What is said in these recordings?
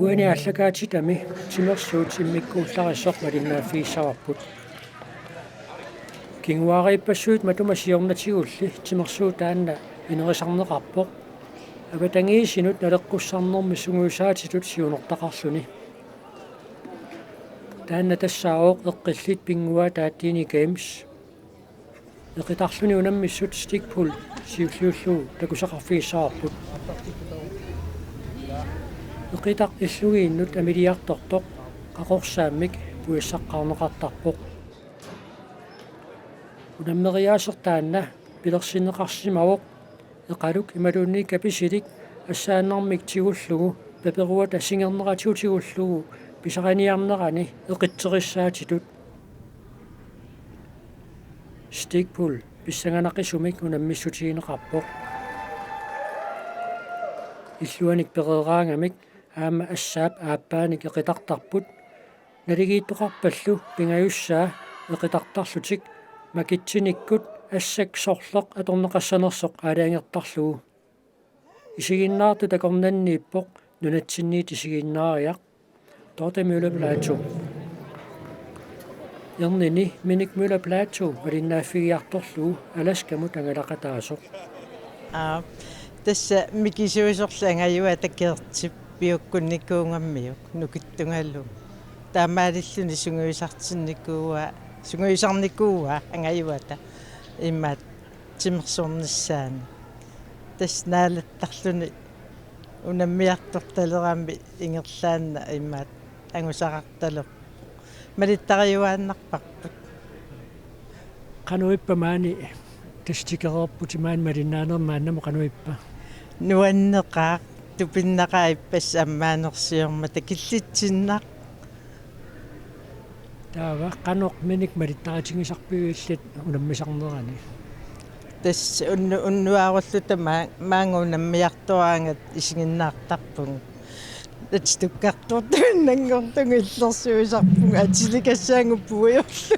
уани аллагаатитами тимерсуут иммиккуулларissor малиннааффииссаварпут кингуарииппассуут матума сиорнатигулли тимерсуу таанна инерисарнеқарпоқ аватангиисинут налеққуссарнэрми сунгуисаатитут сиунертақарлүни таанна тассаавоқ эққиллит пингуа тааттиини геймс эқитарлүни унаммиссут стикпул сиуллиуллуу такусақарфииссаварпут эқитақ иллугииннут амилиартортоқ қақорсааммик пуиссаққарнеқартарпоқ унаммериаасертаанна пилерсинеқарсимавоқ эқалук ималуунни каписилик ассааннармик тигуллугу паперуа тассингернератиутигуллугу писараниарнерани эқитсериссаатитут стикпул писсанганақисумик унаммиссутигинеқарпоқ иллуаник перераангамик аама ассаап ааппааник эқитартарпут налигииттоқарпаллу пингаюссаа эқитартарлутик макитсиниккут ассак сорлоқ аторнеқассанерсоқ аалаангертарлугу исигиннаарту такорнаннииппоқ нунатсинниит исигиннаариақ тотемюлеплаату ернини миник мюлеплаату малиннааффигиарторлугу аласкамут ангалақатаасоқ тасса микисуисорлангаюа таккертип пиуккунникуунгаммиук нукиттунгаллу таамаалиллуни сунгуисартинникууа сунгуисарникууа ангаюата иммат тимерсуорниссаани тасснаалаттарлуни унаммиарторталераами ингерлаанна иммат ангусақарталер малиттариуааннарпарпут кануиппа маани тастикерерпути маан малиннаанермааннаму кануиппа нуаннеқаа тупиннақаиппас аммаанерсиорма такиллитсиннақ таава каноқ миник малиттаратингисарпигиллит унаммисарнерани тас уннуааруллута маангунаммиартуаангат исигиннаартарпун татстуккартуутуиннангортунгиллерсуисарпун атиликассаангуппуиорлу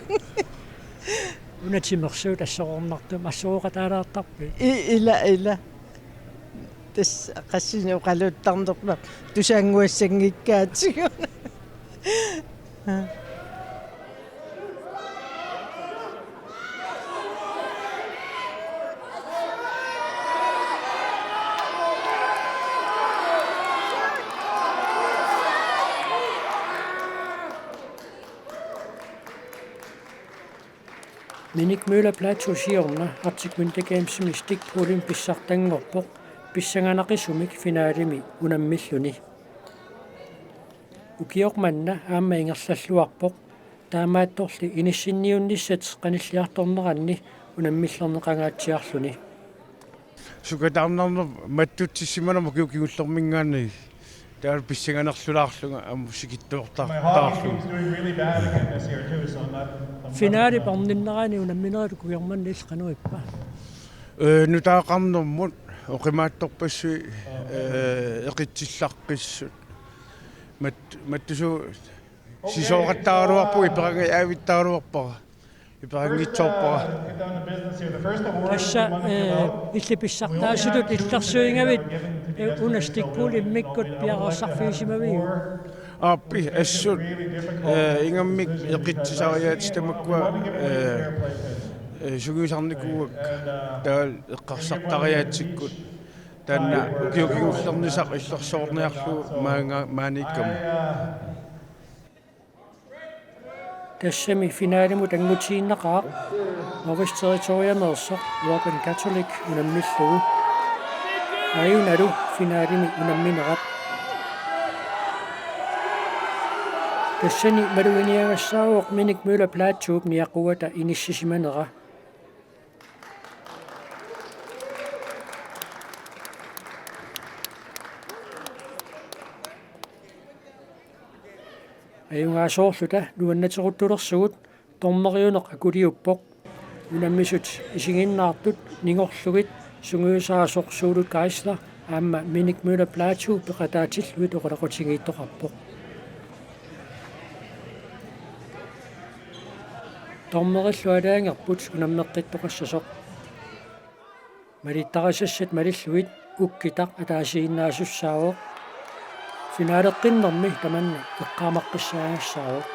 унатимерсуут ассоорнартум ассооқатаалаартарпи ила тас qassini uqaluuttarnerma tusaanguassangikkaatigu миник мюлеплаату сиорна артикмунтакаамсими стикпулин писсартангорпоқ писсанганақисумик финаалими унаммиллуни укиорманна аама ингерллаллуарпоқ таамаатторли иниссинниунниссат қаниллиарторнеранни унаммиллернеқангаатсиарлуни сукатаарнарнер маттутсиманама киукигуллермингаани таар писсанганерлулаарлунга аммусикиттуортаарлу финаали парниннерани унамминералу куйорманни иллқануиппа нутаақарнэрмут оқимаатторпассуи эқитсиллаққиссут маттусу сисооқаттааруарпу иперанга аавиттааруарпара иперангитсоорпара тасса иллиписсартаасутут иллерсуингавит унастикпул иммиккут пиарерсарфиисимавиу аппи ассут ингаммик эқитсисариаатистамаккуа сугуисарникууак таал эққарсартариаатсиккут таанна укиукигуллернисақ иллерсоорниарлу maanikkamu тассами финаалиму тангутииннақаа Norwich territoriamerser Roman Catholic унаммиллугу аюналу финаалими унамминерат тассани малуиниагассаавоқ миник мюлеплаатсууп ниақуата иниссисиманера аюнгаасоорлута нуаннатеруттулерсугут торнериунеқ акулиуппоқ унаммисут исигиннаартут нингорлугит сунгуисаасоқ суулут кайсла аама миник мюлеплаатсуу пеқатаатиллуит оқалақутигииттоқарпоқ торнериллуалаангерпут унаммеққиттоқассасоқ малиттарисассат малиллуит ukkitaq ataasiinnaasussaawoq finaaleqqinnermi tamanna eqqaamaqqissaaгассaawoq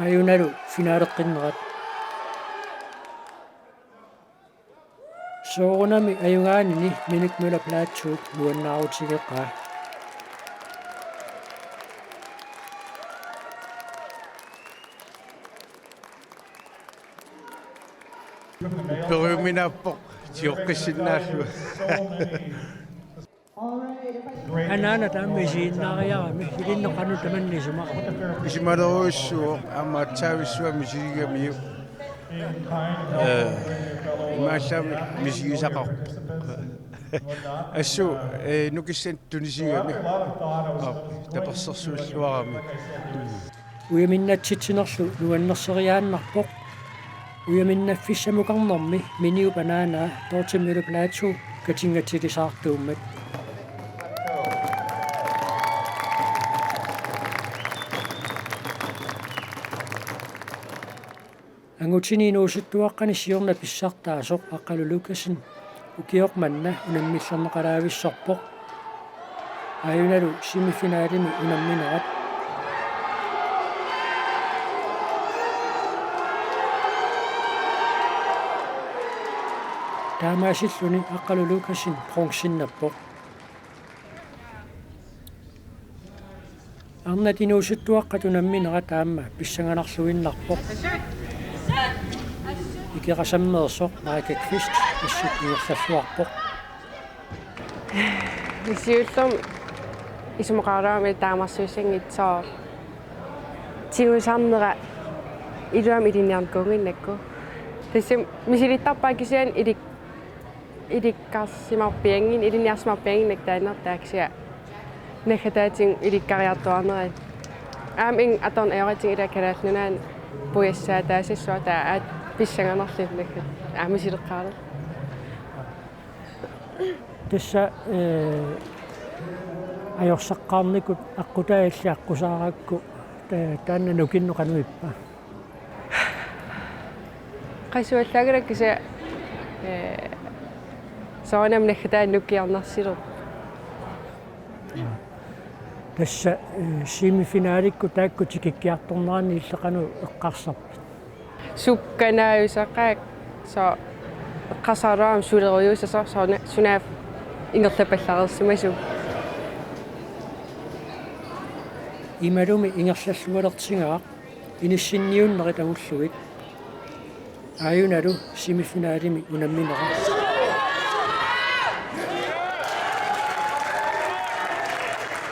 ayunalu finaaleqqinnerat soorunami ayungaanini minikmula plaatsuut nuannaaruutigeqqaa Peruminappoq tiuqqissinnaallua. anaana taamisiinnaariarami ilinneqanu tamannisuma Isimalerussuuq ammaatsaavissua misigamiu. Imaallaami misigisaqarpu. Assu nukissan tunisigami. Tapersersuulluarami. uyaminnatsitsinerlu nuannerseriaannarpoq uyaminnaffissamuqarnermi miniu banaana tortimilu plaatsu katingatilisaartuummat angutini nuusuttuaqqani siorna pissartaasoq aqqalu lukasin ukiormanna unammisserneqalaavissarpoq ayunalu simifinaalimi unamminerat taamaasilluni aqqalu lukasin pronksinnappoq arnatinuusuttuaqqat unamminera taamma pissanganarluinnarpoq ikerasammeersoq Marika Kvist assut inerlalluarpoq Isiullum isumaqaaraami taamarsuussangit soo tinuisarnera iluam ilinniarnkuunginnakku tassum misilittarpaakisian ilikkarsimarpiangin ilinniarsimarpianginnak taannertaaksia nakhataatin ilikkariartuarnerat ing atorn ajoratin ilakalaallunaan puiassaa taasissua taa pissanganerlunakkat misileqqaaru tassa ajorsaqqaarnikut aqqutaallaaqqusaaraakku taanna nukinneqanuippa qasuallagalakkisa soonam nakhataan nukkiarnersilu tassa simifinaalikku taakku tikikkiartornerani illeqanu eqqarsarpit sukkanaayusaqaak so qasaraam suleruyuusasa soona sunaaf ingerlapallarersumasu imalumi ingerlallualertingaaq inissinniunnerit agulluit ayunalu simifinaalimi unamminera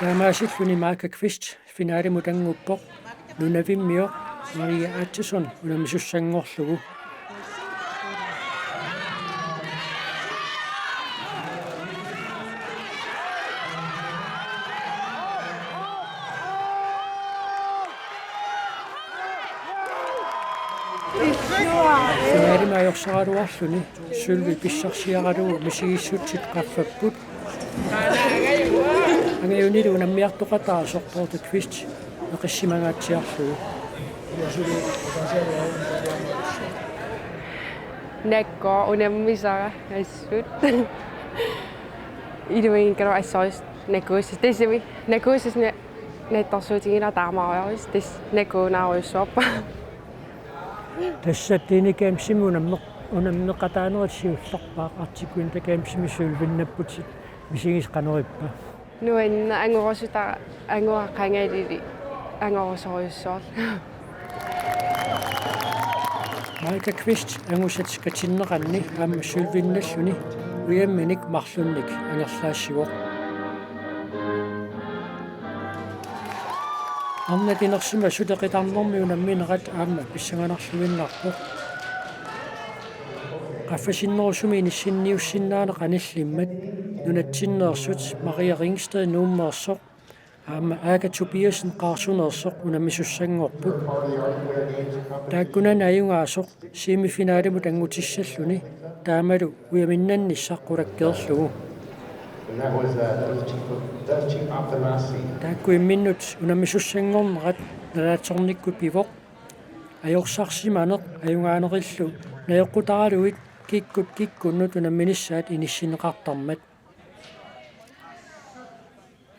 taamaasilluni Marika Kvist finaalimu tanguppoq nunavimmiоq Maria Atchison unamisussanngorlugu finaalimajorsaruarluni Sylvi pissarsiaralugu misigissutsit qaffapпут angayunilu unammiartoqataasoq Marika Kvist eqissimangaatsiarlugu nakko unammisara assut iluinginkalo assoris nakuusas tassami nakuusas nettorsuutingila taamaariaris tass nakuunaaruissuarpa тассаттиникаамсими унаммеқатаанерат артикуин такаамсими суулвиннаппут мисигис канериппа nuanna angorsuta angoraqangalili angorsoruissuar Marika Kvist angusat katinneqanni aamma sуулвинналлуни уямминик марлунник анерлаассивоқ арнатинерсима сутеқитарнэрми унамминерат аама писсанганарлуиннарпоқ qaffasinnерусуми иниссинниуссиннаана qanillimmat nunatsinneersut Maria Ringsted nuummeersoq aama Aga Tobiasen qaarsuneersoq unamissussangorput taakkunana ajungaasoq semifinaalimut angutissalluni taamalu uyaminnannissaqqurakkeerlugu taakkuimminnut unamissussangornerat nalaatornikkut pivoq ajorsaarsimaneq ajungaanerillu najoqqutaraluit kikkunnut unamminissaat inissinneqartarmat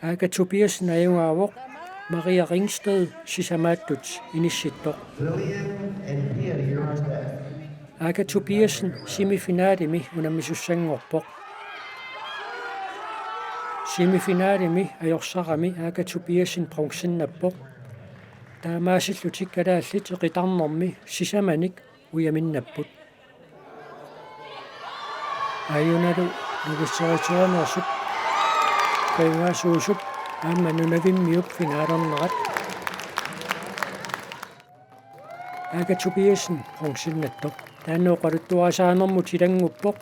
Aga Tobiasen ajungaavoq Maria Ringsted sisamaattut inissittoq Aga Tobiasen semifinaalimi unammisussanngorpoq semifinaalimi ajorsarami Aga Tobiasen bronzennappoq taamaasillutik kalaallit eqitarnermi sisamanik uyaminnaput ayunalu nugisseritorinersup kaingaasuusup aamma nunavimmiup finaalernerat Aga Tobiasen bronzennattoq taannuoqaluttuasaanermut silanguppoq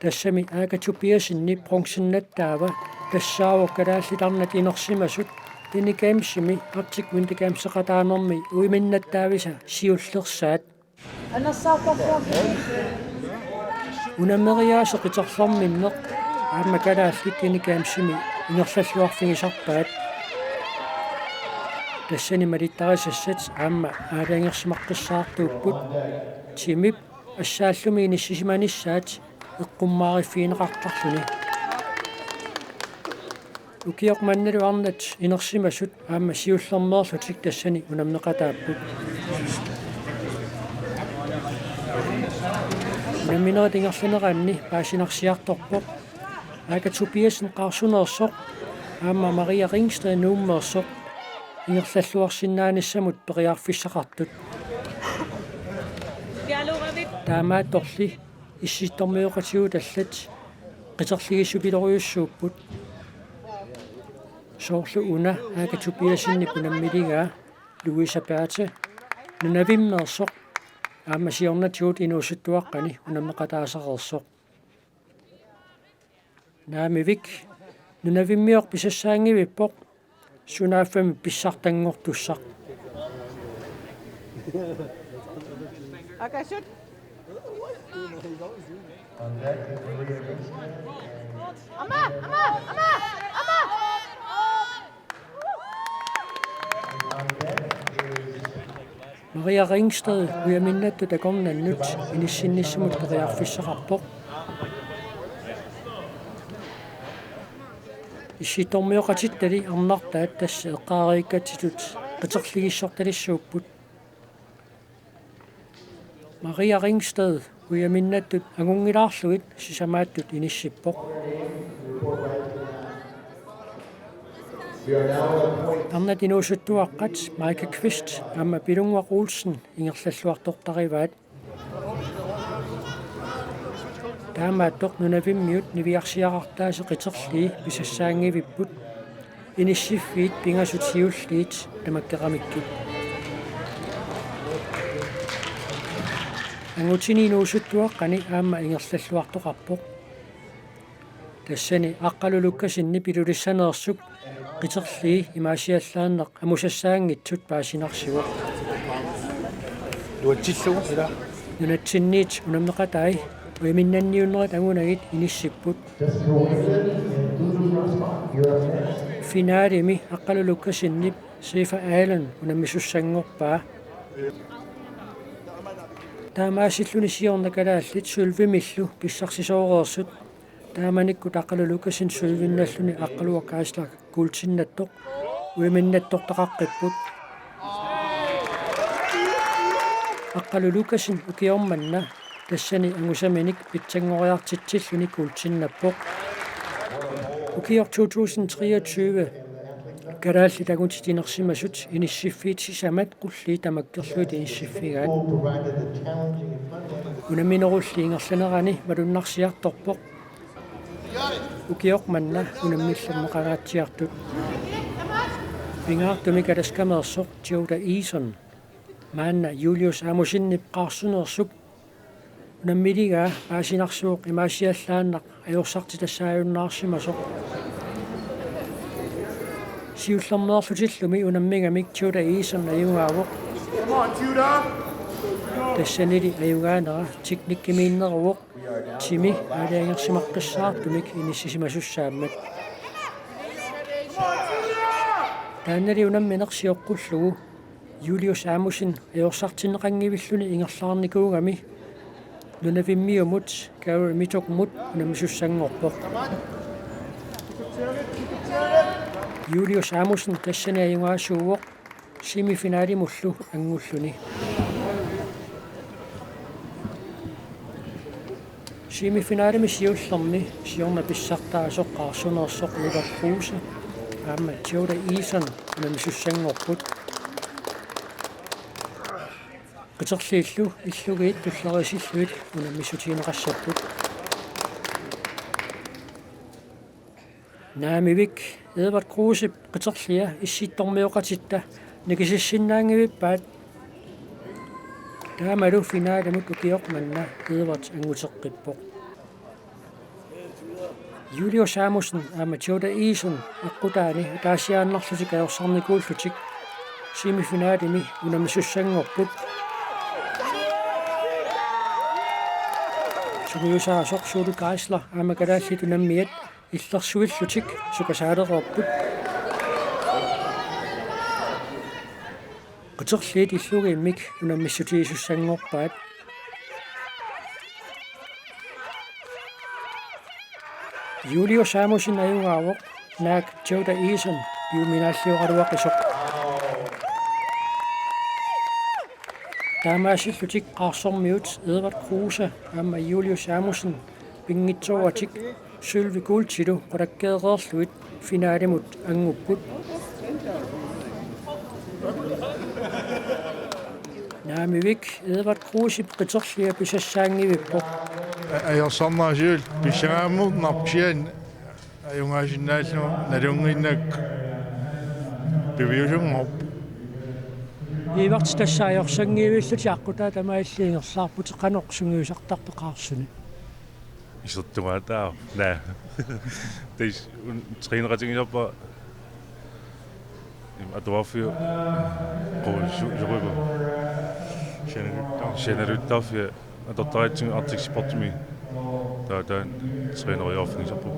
tassami Aga Tobiasenni bronzennattaava тассаавок калааллитарнат инерсимасут тиникаамсими артиквин тикаамсеқатааnermi уиминнаттаависа сиуллерсаат унаммериаасеқитерлэрминнеқ аама калааллит тиникаамсими инерллаллуарфигисарпаат тассани малиттарисассат аама аалаангерсимаққиссаартууппут тимип ассааллуми иниссисиманиссаат эққуммаариффиинеқартарлуни Ukiok manneru annat inersimasut aama siullermeerlutik tassani unamneqataapпут Unammineret ingerluneranni paasinarsiartorpoq Aga Tobiasen qaarsunersoq aama Maria Ringsted nuummeersoq ingerlalluarsinnaanissamut periarfissaqartut Taamaattorli issittormiuqatiu tallat qiterligissupiloruussuupput Soorlu una Aga Tobiasenni punammiligaa Louisa Berthe nunavimmeersoq aama siornatiut inuusuttuaqqani unammeqataasaqersoq naamivik nunavimmior pisassaangivippoq sunaaffami pissartangortussaq Akasut Ama Maria Ringsted uyaminnattu takornannut inissinnissamut periarfissaqarpoq issittormiuqatittali arnartaat tassa eqqaariikkatsitut qiterligissortalissuupput Maria Ringsted uyaminnattu agungilaarlugit sisamaattut inissippoq Annat inuusuttuaqqat Maika Kvist aama Pilungwaq Olsen ingerlalluartortarivaat taamaattoq nunavimmiut niviarsiaqartaase qiterlii pisassaangivipput inissiffiit pingasutiulliit tamakkeqamikkit angutini inuusuttuaqqani aama ingerlalluartoqarpoq тассани аққалулуккасинни пилулиссанеерсук қитерли имаасиаллааннеқ амусассаангитсут паасинарсигоқ Luatilluu ila нунатсинниит унамнеқатай уиминнанниуннерит агунагит иниссиппут финаалими аққалулуккасиннип Сифа Аален унаммисуссангорпаа таамаасиллуни сиорнакалааллит сулвимиллу писсарсисоореерсут тааманикку таққалулукасин сулвинналлуни аққалуаккааслак култиннаттоқ уиминнаттортақаққиппут аққалулукасин укиорманна тассани ангусаминик питсангориартитсиллуни култиннаппоқ укиор 2023 караалли тагутитинерсимасут иниссиффиит сисамат қулли тамаккерлуит иниссиффигаат унаминерулли ингерланерани малуннарсиарторпоқ укиоқманна унаммиллернеқагаатсиартут пингаартуми каласкамерсоқ Joda Eason маанна Julius Amusиннип қаарсунерсуп унаммилигаа аасинарсууқ имаасиаллааннақ ajorсарти тассааюннаарсимасоқ сиуллернеерлутиллуми унаммигамик Joda Eason аюнгаавоқ тассанили аюгаанера тикниккимииннеруоқ тими аалаангерсимаққиссаартумик иниссисимасуссааммат тааннали унамминерсиоққуллугу Julius Amusin ajorсартинеқангивиллуни ингерлаарникуугами Lunavimmiumut kaur mitokmut unamisussangorpoq. Julius Amusen tassani ayungaasuuvoq semifinaalimullu angulluni. Semifinaalimi siullermi siorna pissartaasoq qaarsunersoq Liverpoolsa aamma Tjota Iisan unamisussangorput. Qiterliillu illugiit tullerisilluit unamissutiineqassarput. Naamivik Edvard Kruse qiterlia issittormiuqatitta nikisissinnaangivippaat taamalu finaalimut ukiormanna Edvard anguteqqippoq. Julius Samussen aamma Tjota Iisan eqqutaani taasiaannerlutik ajorsarnikuullutik semifinaalimi unamissussangorput. Suguyusaasoq Sulu Geisler aamma kalaallitu nammiat illersuillutik sukasaalerorput. Qiterliit illugiimmik unamissutiisussangorpaat. Julius Samussen ajungaavoq naak Tjota Iisan piuminaalliuqaluaqisoq. Taamaasillutik qaarsormiut Edvard Kruse aamma Julius Samussen pingitsoratik Sylvi Guldtilu qodakkeereerluit finaalimut angupput. Naamivik Edvard Kruse qiterlia pisassaangivippoq. Ajorsornaasiul pissagaammuut narpian ajungaasinnaallу налунгиннак пивиусунгоп Иварт тассаajorsangiivillути аққутаа тамааллиингерлаарпут қанорсунгиусартарпе қаарсуни. Исертумаатаа наа. Тэс тренератингилерпа атуафиу qojurgo generuttaaфи атортаатсиг артикспортми таатаан тренериорфнисарпу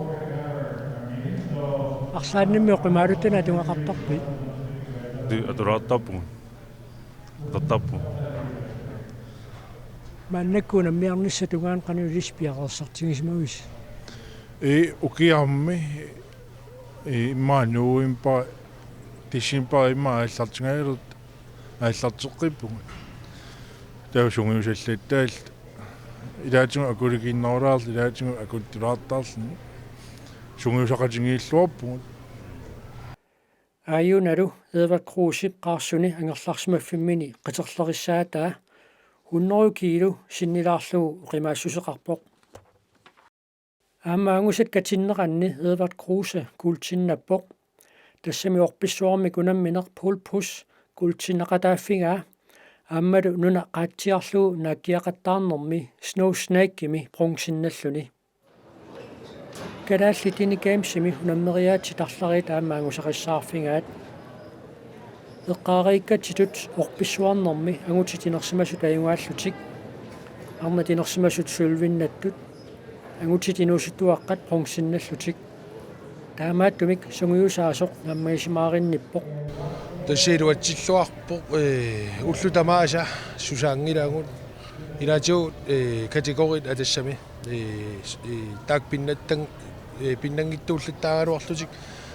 Арлаанними оқимаалутана тунгақартарпи. ди аторааттарпу таттарпу маннаккуна миарнисса тугаан қанулис пиақарсартигисмавис. укиарми иммаанууимпа тисимпа имма аллартингаалут ааллартеққиппугут таусунгиусаллаттаал илаатингу акуликиннерулаарл илаатингу акуттулаартаарлни сунгиусақатингииллуарпугут Аюналу Edvard Kruse qaarsuni angerlarsmaffimmini qiterlerissaataa 100 kilo sinnilaarlugu uqimaassuseqarpoq. Aammaangusat katinneranni Edvard Kruse guultinnappoq. Tassami orpissuarmi kunammineq Paul Puss guultinneqataaffigaa aammalu nuna qaatiarlugu naakkiaqattaarnermi Snow Snake-imi bronsinnalluni. Kalaallitini kaamsimi unammeriaati tarlarit aammaangusaqissaarfingaat eqqaariikkatitut orpissuarnermi angutitinersimasut ajungaallutik arnatinersimasut sulvinnattut angutitinuusuttuaqqat bronsinnallutik taamaattumik sunguyusaasoq nammaisimaarinnippoq тассиилуатсиллуарпоқ уллутамааса сусаангилагут илаатиу категорит атассами таак пиннаттан пиннангиттууллаттаагалуарлутик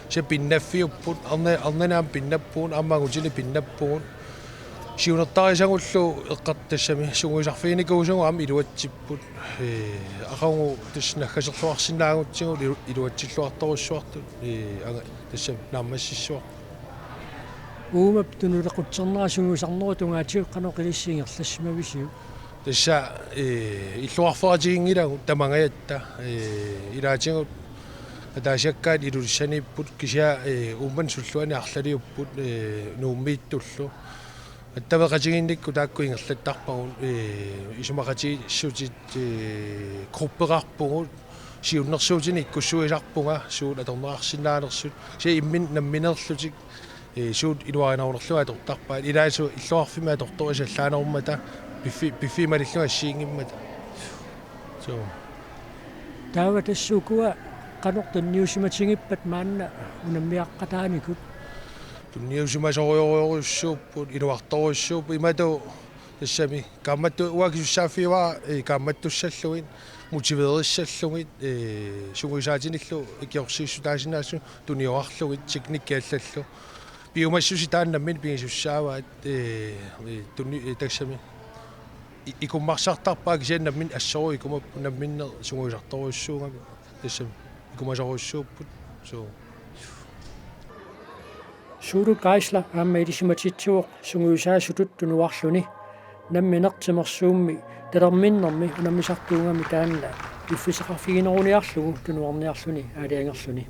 се пиннаффиуппут арнанаам пиннаппуун аммагутили пиннаппуун сиунертарисагуллу эққартассами сугуисарфиникуусугу ам илуатсиппут ақаугу таснаггасерлуарсинаагутсигу илуатсиллуарторуссуартут ага тассами нааммассиссуар уумап тунулеқутсернерасунгусарнеру тунгаатиу қаноқилиссиингерлассимависиу тасса иллуарфаатигингилагу тамангаятта илаатигут атаасиаккаат илулиссаниппут кися умман суллуани арлалиуппут нууммииттуллу аттавеқатигинникку таакку ингерлаттарпагун исумақати сутит группеқарпугут сиуннерсуутини иккуссуисарпунга суут аторнеқарсинаанерсут се иммин намминерлутик суут илуаринарунерлуга атортарпаат илаасу иллуарфима аторторисаллаанеруммата пиффималиллуга ассиингиммата со таава тассукуа qanортанниусиматингиппат маанна унаммиаққатааникут тунниусимасориориоруссууппут илуарторуссууп имату тассами камматту уакисуссааффиуара камматтуссаллугин мотивеерissallugit сугуисаатиниллу икиорсииссутаасинаассу туниоарлугит сикниккиаллаллу биумассуси тааннаммин пигисуссааваат туни тассами икуммарсартарпаа кисианнаммин ассору икумаппу намминнер сугуисарторуйссуугами тассами икумасоруйссууппут соо Suuru kaisla amma idisimatitsuoq sunguisaasutut tunuarluni namminertimersuummi talerminnermi unammisartuungami taanna iffiseqarfigineruniarlugu tunuarniarluni aaliangerluni